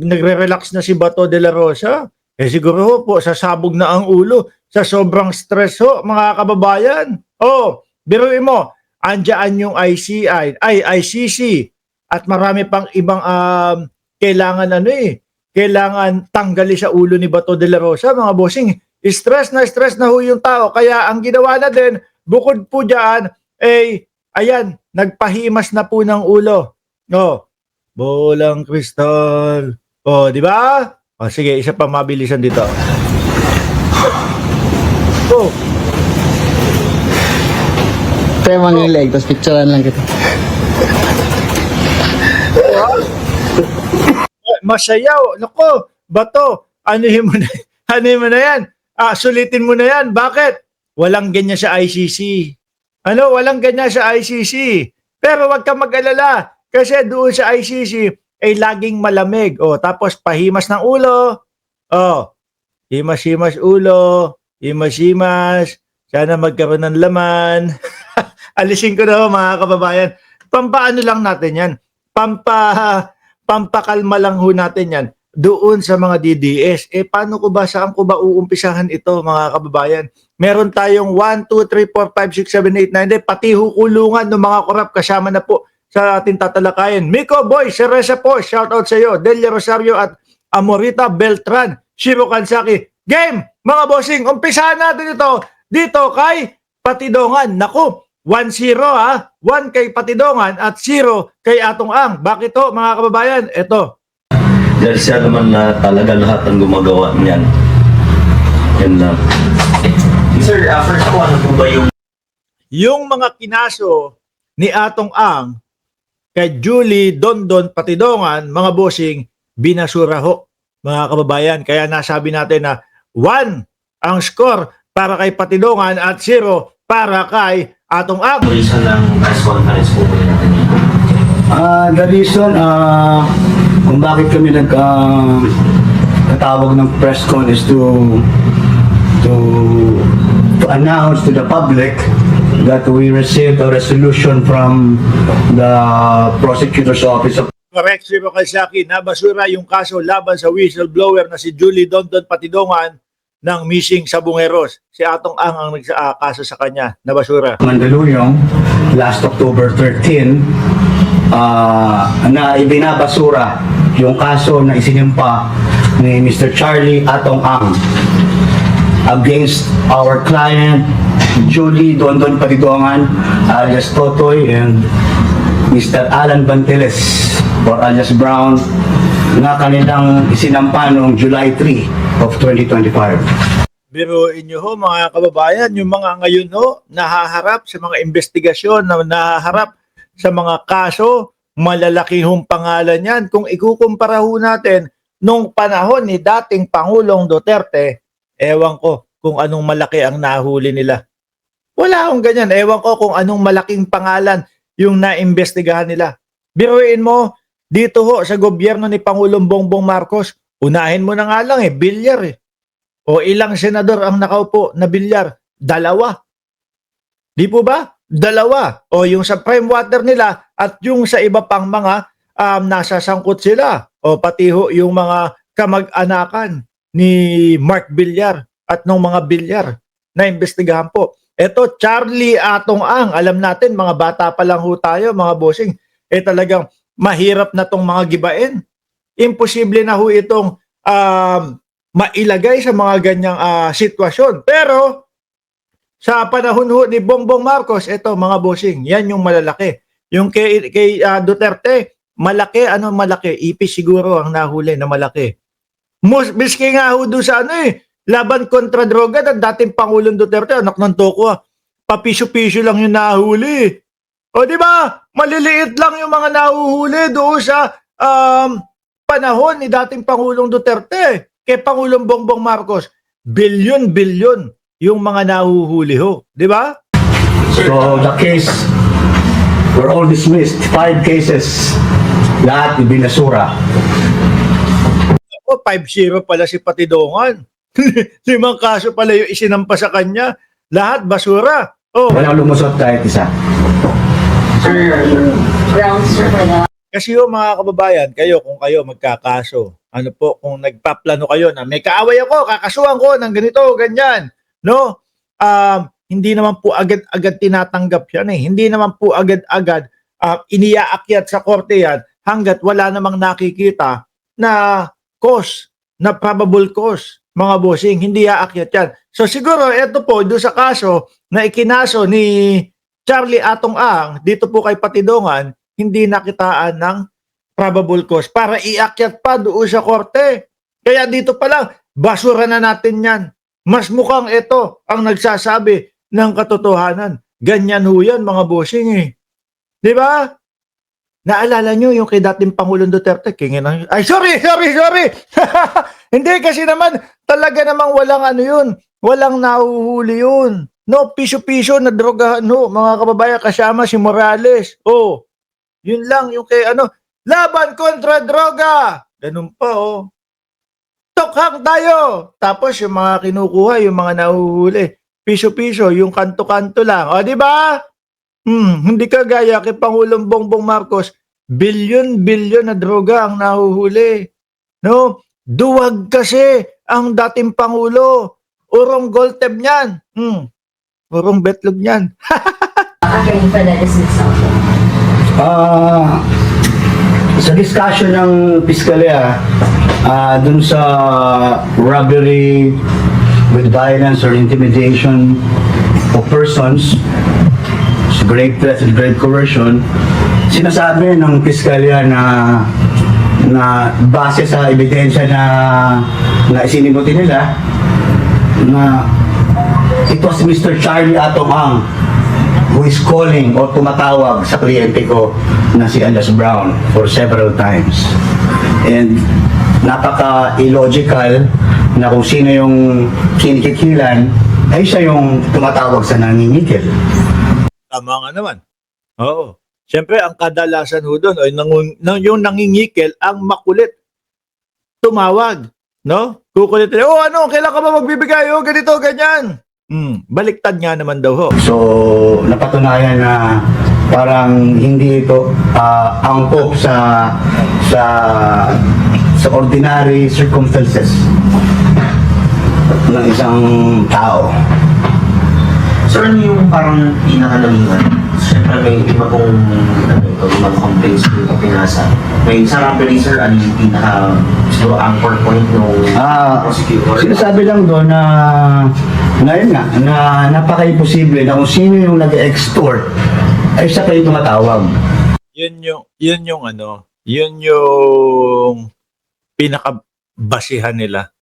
nagre-relax na si Bato de la Rosa. Eh siguro ho po, sasabog na ang ulo sa sobrang stress ho, mga kababayan. Oh, biruin mo, andyan yung ICC at marami pang ibang kailangan kailangan tanggali sa ulo ni Bato de la Rosa, mga bossing. Stress na ho yung tao. Kaya ang ginawa na din, bukod po dyan, ayan, nagpahimas na po ng ulo. Oh, bolang kristal. Oh, di ba? Oh, sige, isa pa mabilisan dito. Oh. Tayo mga leg, tapos picturean lang kita. Masayaw. Nako, Bato, anuhin mo na yan. Sulitin mo na yan. Bakit? Walang ganyan sa ICC. Walang ganyan sa ICC. Pero wag ka mag-alala. Kasi doon sa ICC, ay laging malamig. Tapos pahimas ng ulo. Himas-himas ulo. Himas-himas. Sana magkaroon ng laman. Alisin ko na mga kababayan. Pampaano lang natin yan. Pampakalma lang ho natin yan. Doon sa mga DDS. Paano ko ba, saan ko ba uumpisahan ito mga kababayan? Meron tayong 1, 2, 3, 4, 5, 6, 7, 8, 9, pati kulungan ng mga korap kasama na po sa ating tatalakayin. Miko Boy, Cereza po, shoutout sa iyo. Delia Rosario at Amorita Beltran, Shiro Kansaki. Game, mga bossing, umpisahan natin ito dito kay Patidongan. Naku, 1-0 1 kay Patidongan at 0 kay Atong Ang. Bakit to mga kababayan? Ito. Dahil siya naman na talaga lahat ang gumagawa niyan. Yan lang. Sir, first po, ano po ba yung mga kinaso ni Atong Ang kay Julie Dondon Patidongan, mga bossing, binasura ho, mga kababayan. Kaya nasabi natin na 1 ang score para kay Patidongan at 0 para kay Atong Ang. reason ng press conference po natin dito? The reason kung bakit kami nagtatawag ng press con is to announce to the public that we received a resolution from the prosecutor's office of Correct, Shiro Kansaki, nabasura yung kaso laban sa whistleblower na si Julie Dondon Patidongan ng missing sa Bungeros. Si Atong Ang ang nagkaso sa kanya, nabasura. Mandaluyong last October 13 na ibinabasura yung kaso na isinimpa ni Mr. Charlie Atong Ang against our client Julie Dondon Patidongan alias Totoy and Mr. Alan Banteles or alias Brown na kanilang isinampa noong July 3 of 2025. Biruin nyo ho mga kababayan, yung mga ngayon ho, nahaharap sa mga investigasyon, nahaharap sa mga kaso, malalaki hong pangalan yan. Kung ikukumpara ho natin nung panahon ni dating Pangulong Duterte, ewan ko kung anong malaki ang nahuli nila. Wala akong ganyan. Ewan ko kung anong malaking pangalan yung naimbestigahan nila. Biruin mo, dito ho sa gobyerno ni Pangulong Bongbong Marcos, unahin mo na nga lang bilyar O ilang senador ang nakaupo na bilyar? 2. Di po ba? 2. O yung sa prime water nila at yung sa iba pang mga nasasangkot sila. O pati ho yung mga kamag-anakan ni Mark Villar at ng mga bilyar na imbestigahan po. Ito, Charlie Atong Ang. Alam natin, mga bata pa lang ho tayo, mga bossing. Talagang mahirap na tong mga gibain. Imposible na ho itong mailagay sa mga ganyang sitwasyon. Pero, sa panahon ho ni Bongbong Marcos, ito mga bossing, yan yung malalaki. Yung kay Duterte, malaki, ano malaki? Ipis siguro ang nahuli na malaki. Miski nga ho doon sa laban kontra droga ng dating Pangulong Duterte, anak ng toko, papiso-piso lang yung nahuli. O di ba? Maliliit lang yung mga nahuhuli doon sa panahon ni dating Pangulong Duterte. Kay Pangulong Bongbong Marcos, bilyon-bilyon yung mga nahuhuli ho. Di ba? So the case were all dismissed. 5 cases. Lahat ibinasura. O, 5-0 pala si Patidongan. 5 kaso pala yung isinampa sa kanya. Lahat basura. Oh. Walang lumusot kahit isa. Sir, grounds for the Kasi yung mga kababayan, kung kayo magkakaso, ano po, kung nagpaplano kayo na may kaaway ako, kakasuhan ko ng ganito, ganyan, no? Hindi naman po agad-agad tinatanggap yan eh. Hindi naman po agad-agad iniaakyat sa korte yan hanggat wala namang nakikita na cause, na probable cause, mga bossing, hindi aakyat yan. So siguro, ito po, doon sa kaso na ikinaso ni Charlie Atong Ang, dito po kay Patidongan, hindi nakitaan ng probable cause para iakyat pa doon sa korte. Kaya dito pa lang, basura na natin yan. Mas mukhang ito ang nagsasabi ng katotohanan. Ganyan ho yan, mga bossing eh. Di ba? Naalala nyo yung kay dating Pangulong Duterte, ay sorry! Hindi kasi naman, talaga namang walang ano yun, walang nahuhuli yun. No, piso-piso na drogahan ho, mga kababayan, kasama si Morales. Oh, yun lang yung kay laban kontra droga. Ganun pa oh. Tokhang tayo. Tapos yung mga kinukuha, yung mga nahuhuli, piso-piso, yung kanto-kanto lang. O, di ba? Hindi kagaya kay Pangulong Bongbong Marcos, bilyon-bilyon na droga ang nahuhuli. No? Duwag kasi ang dating Pangulo. Urong Golteb niyan. Urong betlog niyan. Attorney Fernandez Nagsampo. Sa discussion ng piskalya, dun sa robbery with violence or intimidation of persons, grave threats and grave coercion, sinasabi ng piskalya na base sa ebidensya na isinibuti nila na it was Mr. Charlie Atong Ang who is calling or tumatawag sa kliyente ko na si Alias Brown for several times. And napaka-illogical na kung sino yung kinikikilan ay siya yung tumatawag sa nangingikil. Tama nga naman. Oo. Siyempre, ang kadalasan ho doon, ay yung nangingikil, ang makulit. Tumawag. No? Kukulitin. Kailan ka ba magbibigay? Ganito, ganyan. Baliktad nga naman daw ho. So, napatunayan na parang hindi ito angkop sa ordinary circumstances ng isang tao. Sir, ano yung parang pinakalalingan? Siyempre may iba pong mga complaints ko yung pinasa. May sa robbery, sir, ano yung pinaka siguro anchor point ng prosecutor? Sinasabi lang doon na yun nga, na napaka-imposible na kung sino yung nag-extort ay siya kayo tumatawag. Yun yung pinakabasihan nila